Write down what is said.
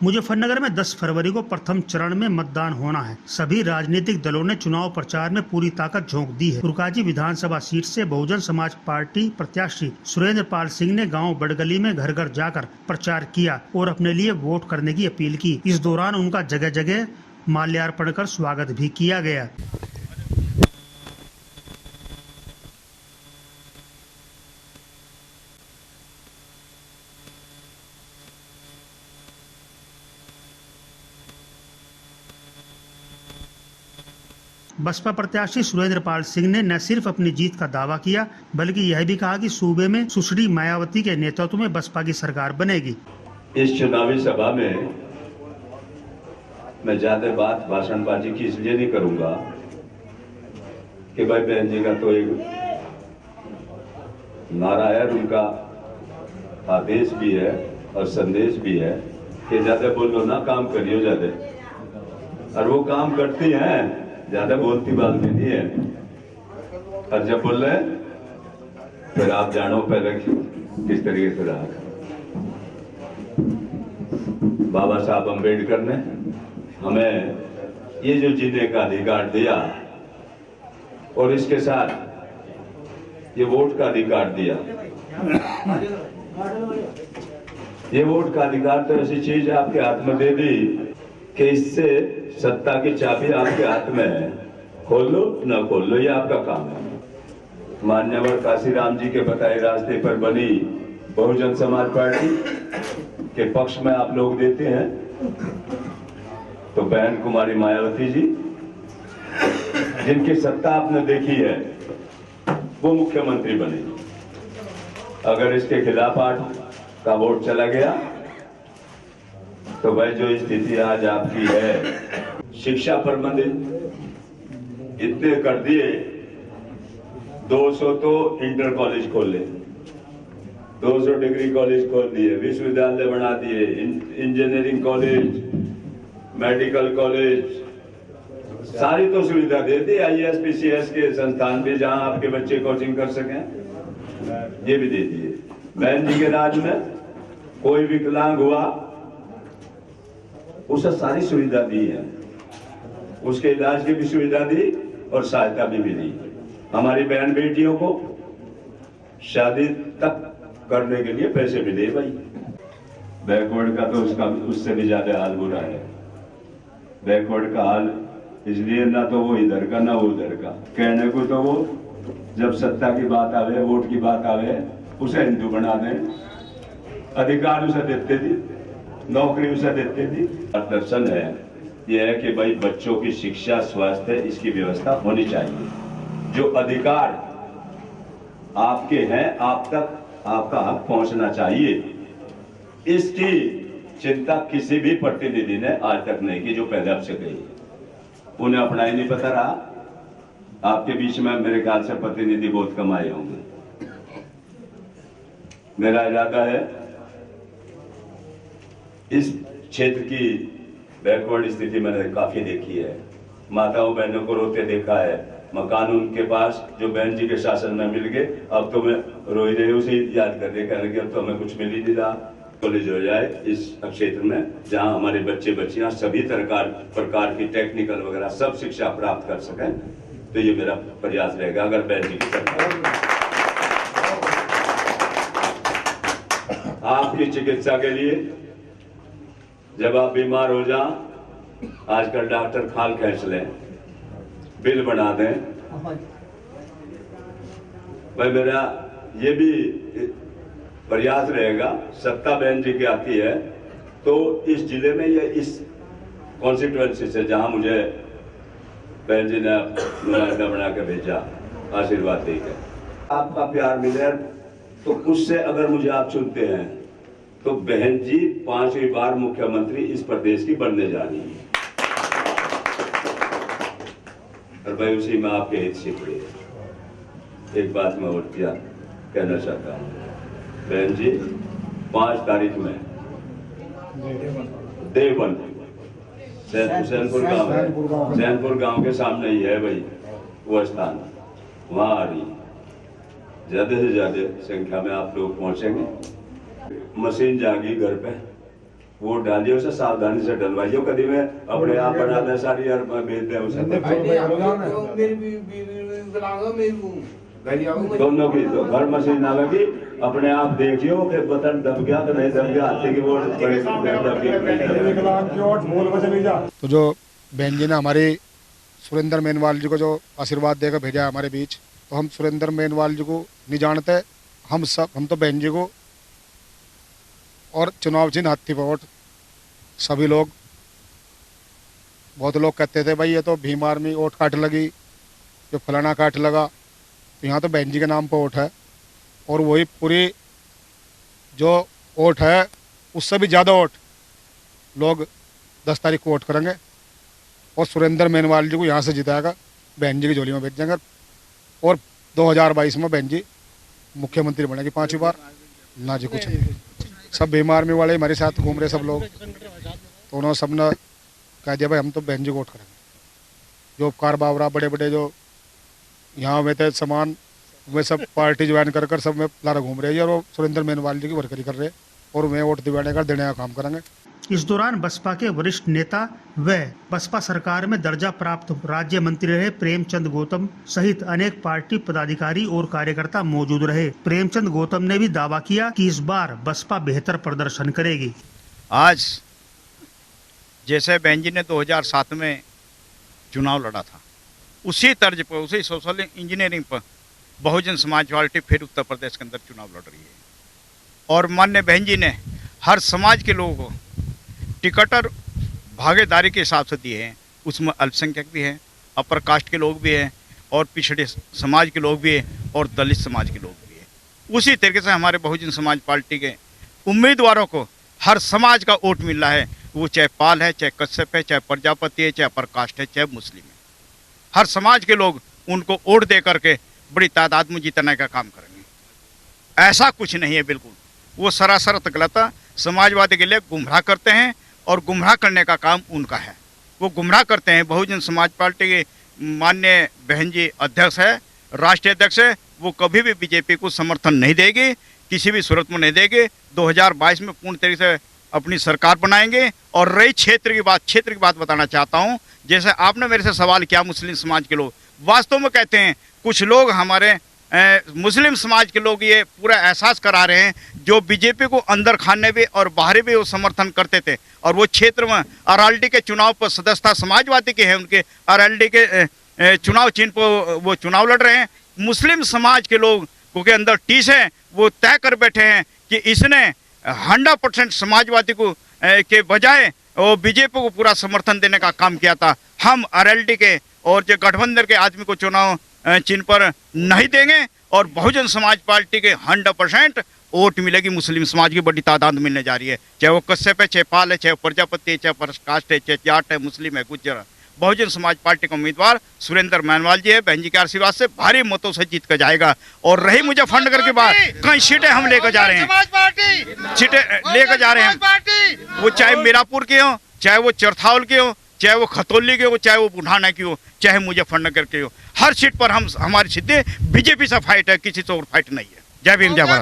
मुजफ्फरनगर में 10 फरवरी को प्रथम चरण में मतदान होना है। सभी राजनीतिक दलों ने चुनाव प्रचार में पूरी ताकत झोंक दी है। रुकाजी विधानसभा सीट से बहुजन समाज पार्टी प्रत्याशी सुरेंद्र पाल सिंह ने गांव बड़गली में घर घर जाकर प्रचार किया और अपने लिए वोट करने की अपील की। इस दौरान उनका जगह जगह माल्यार्पण कर स्वागत भी किया गया। बसपा प्रत्याशी सुरेंद्र पाल सिंह ने न सिर्फ अपनी जीत का दावा किया बल्कि यह भी कहा कि सूबे में सुश्री मायावती के नेतृत्व में बसपा की सरकार बनेगी। इस चुनावी सभा में मैं ज्यादा बात भाषणबाजी की इसलिए नहीं करूंगा कि भाई बहन जी का तो एक नारा है, उनका आदेश भी है और संदेश भी है कि ज्यादा बोलो ना, काम करियो ज्यादा, और वो काम करती हैं। ज्यादा बोलती बात भी नहीं है, और जब बोल रहे फिर आप जानो पहले किस तरीके से रहा। बाबा साहब अम्बेडकर ने हमें ये जो जीने का अधिकार दिया और इसके साथ ये वोट का अधिकार दिया। ये वोट का अधिकार तो ऐसी चीज आपके हाथ में दे दी कि इससे सत्ता की चाबी आपके हाथ में है, खोल लो न खोल लो, ये आपका काम है। मान्यवर काशीराम जी के बताए रास्ते पर बनी बहुजन समाज पार्टी के पक्ष में आप लोग देते हैं तो बहन कुमारी मायावती जी, जिनकी सत्ता आपने देखी है, वो मुख्यमंत्री बने। अगर इसके खिलाफ 8 का वोट चला गया तो भाई जो स्थिति आज आपकी है, शिक्षा प्रबंध इतने कर दिए, 200 तो इंटर कॉलेज खोल ले, 200 डिग्री कॉलेज खोल दिए, विश्वविद्यालय बना दिए, इंजीनियरिंग कॉलेज, मेडिकल कॉलेज, सारी तो सुविधा दे दी। IAS PCS के संस्थान भी जहां आपके बच्चे कोचिंग कर सकें, ये भी दे दिए। बहन जी के राज में कोई विकलांग हुआ उसे सारी सुविधा दी है, उसके इलाज की भी सुविधा दी और सहायता भी मिली। हमारी बहन बेटियों को शादी तक करने के लिए पैसे मिले। भाई बैकवर्ड का तो उससे भी ज्यादा हाल बुरा है। बैकवर्ड का हाल इसलिए ना तो वो इधर का ना वो उधर का। कहने को तो वो जब सत्ता की बात आवे, वोट की बात आवे, उसे हिंदू बना दें, अधिकार उसे देते थी, नौकरी उसे देते थी। दर्शन है यह है कि भाई बच्चों की शिक्षा, स्वास्थ्य, इसकी व्यवस्था होनी चाहिए। जो अधिकार आपके हैं, आप तक आपका हक पहुंचना चाहिए। इसकी चिंता किसी भी प्रतिनिधि ने आज तक नहीं की जो पहले आपसे कही। उन्हें अपना ही नहीं पता रहा। आपके बीच में मेरे ख्याल से प्रतिनिधि बहुत कम आए होंगे। मेरा इरादा है इस क्षेत्र की बैकवर्ड स्थिति मैंने काफी देखी है। माताओं बहनों को रोते देखा है। मकान उनके पास जो बहन जी के शासन में मिल गए, अब तो मैं रोई रही उसे याद कर देखा कि अब तो हमें कुछ मिल ही नहीं रहा। कॉलेज हो जाए इस क्षेत्र में जहां हमारे बच्चे बच्चियां सभी प्रकार की टेक्निकल वगैरह सब शिक्षा प्राप्त कर सकें, तो ये मेरा प्रयास रहेगा। अगर बहन जी की सरकार आपकी चिकित्सा के लिए जब आप बीमार हो जाएं, आजकल डॉक्टर खाल खींच लें, बिल बना दें। भाई मेरा ये भी प्रयास रहेगा, सत्ता बहन जी की आती है तो इस जिले में या इस कॉन्स्टिट्यूएंसी से जहां मुझे बहन जी ने नुमाइंदा बना के भेजा, आशीर्वाद देकर आपका प्यार मिले, तो उससे अगर मुझे आप चुनते हैं तो बहन जी 5वीं बार मुख्यमंत्री इस प्रदेश की बनने जा रही है। और भाई उसी में आपके हित से एक बात मैं और क्या कहना चाहता हूँ। बहन जी 5 तारीख में देवन सैनपुर गांव के सामने ही है भाई वो स्थान, वहां आ रही। ज्यादा से ज्यादा संख्या में आप लोग पहुंचेंगे। मशीन जागी घर पे, वोट डालिए, उसे सावधानी से डलवाइए। कभी में अपने आप बना दे सारी और भेज दे उसे। दोनों की तो घर मशीन ना लगी, अपने आप देखियो कि बटन दब गया तो नहीं दब गया, हाथी की वोट दब गया। तो जो बहन जी ने हमारी सुरेंद्र मेनवाल जी को जो आशीर्वाद देकर भेजा है हमारे बीच, तो हम सुरेंद्र मेनवाल जी को नहीं जानते, हम तो बहन जी को और चुनाव चिन्ह हाथी पर वोट। सभी लोग, बहुत लोग कहते थे भाई ये तो भीम आर्मी वोट काट लगी, जो फलाना काट लगा, तो यहाँ तो बहन जी के नाम पर वोट है। और वही पूरी जो वोट है उससे भी ज़्यादा वोट लोग 10 तारीख को वोट करेंगे और सुरेंद्र मेनवाल जी को यहाँ से जिताएगा, बहन जी की झोली में भेज देंगे। और 2022 में बहन जी मुख्यमंत्री बनेगी 5वीं बार। ना जी कुछ नहीं, सब भीम आर्मी वाले हमारे साथ घूम रहे सब लोग, तो उन्होंने सबने कह दिया भाई हम तो बहन जी को वोट करेंगे। जो उपकार बावरा बड़े बड़े जो यहाँ में थे समान, वे सब पार्टी ज्वाइन कर सब में लारा घूम रहे हैं और वो सुरेंद्र मेनवाल जी की वर्करी कर रहे हैं और वे वोट दिवाने का देने का काम करेंगे। इस दौरान बसपा के वरिष्ठ नेता व बसपा सरकार में दर्जा प्राप्त राज्य मंत्री रहे प्रेमचंद गौतम सहित अनेक पार्टी पदाधिकारी और कार्यकर्ता मौजूद रहे। प्रेमचंद गौतम ने भी दावा किया कि इस बार बसपा बेहतर प्रदर्शन करेगी। आज जैसे बहन जी ने 2007 में चुनाव लड़ा था, उसी तर्ज पर, उसी सोशल इंजीनियरिंग पर बहुजन समाज पार्टी फिर उत्तर प्रदेश के अंदर चुनाव लड़ रही है। और माननीय बहन जी ने हर समाज के लोगों को टिकट और भागीदारी के हिसाब से दिए हैं। उसमें अल्पसंख्यक भी हैं, अपर कास्ट के लोग भी हैं, और पिछड़े समाज के लोग भी हैं, और दलित समाज के लोग भी हैं। उसी तरीके से हमारे बहुजन समाज पार्टी के उम्मीदवारों को हर समाज का वोट मिल रहा है, वो चाहे पाल है, चाहे कश्यप है, चाहे प्रजापति है, चाहे अपर कास्ट है, चाहे मुस्लिम है। हर समाज के लोग उनको वोट दे करके बड़ी तादाद में जीतने का काम करेंगे। ऐसा कुछ नहीं है, बिल्कुल वो सरासर गलत है। समाजवादी के लिए गुमराह करते हैं और गुमराह करने का काम उनका है, वो गुमराह करते हैं। बहुजन समाज पार्टी के माननीय बहन जी अध्यक्ष है, राष्ट्रीय अध्यक्ष है, वो कभी भी बीजेपी को समर्थन नहीं देगी, किसी भी सूरत में नहीं देगी। 2022 में पूर्ण तरीके से अपनी सरकार बनाएंगे। और रही क्षेत्र की बात बताना चाहता हूँ। जैसे आपने मेरे से सवाल किया मुस्लिम समाज के लोग, वास्तव में कहते हैं कुछ लोग हमारे मुस्लिम समाज के लोग ये पूरा एहसास करा रहे हैं, जो बीजेपी को अंदर खाने भी और बाहर भी वो समर्थन करते थे, और वो क्षेत्र में आरएलडी के चुनाव पर सदस्यता समाजवादी के है, उनके आरएलडी के चुनाव चिन्ह पर वो चुनाव लड़ रहे हैं। मुस्लिम समाज के लोग के अंदर टीस है, वो तय कर बैठे हैं कि इसने 100% समाजवादी को के बजाय वो बीजेपी को पूरा समर्थन देने का काम किया था। हम आरएलडी के और जो गठबंधन के आदमी को चुनाव चिन्ह पर नहीं देंगे, और बहुजन समाज पार्टी के 100% वोट मिलेगी। मुस्लिम समाज की बड़ी तादाद मिलने जा रही है, चाहे वो कश्यप है, चाहे पाल है, चाहे प्रजापति है, चाहे परकास्ट है, चाहे जाट है, मुस्लिम है, गुज्जर। बहुजन समाज पार्टी का उम्मीदवार सुरेंद्र मेनवाल जी है, बहन जी के आशीर्वाद से भारी मतों से जीत कर जाएगा। और रही मुजफ्फरनगर के बाद कई सीटें हम लेकर जा रहे हैं, सीटें लेकर जा रहे हैं, वो चाहे मीरापुर के हो, चाहे वो चरथावल के हो, चाहे वो खतौली के हो, चाहे वो बुढ़ाना की हो, चाहे मुजफ्फरनगर के हो। हर सीट पर हमारी सीधे बीजेपी से फाइट है, किसी से और फाइट नहीं है। जय भीम, जय भारत।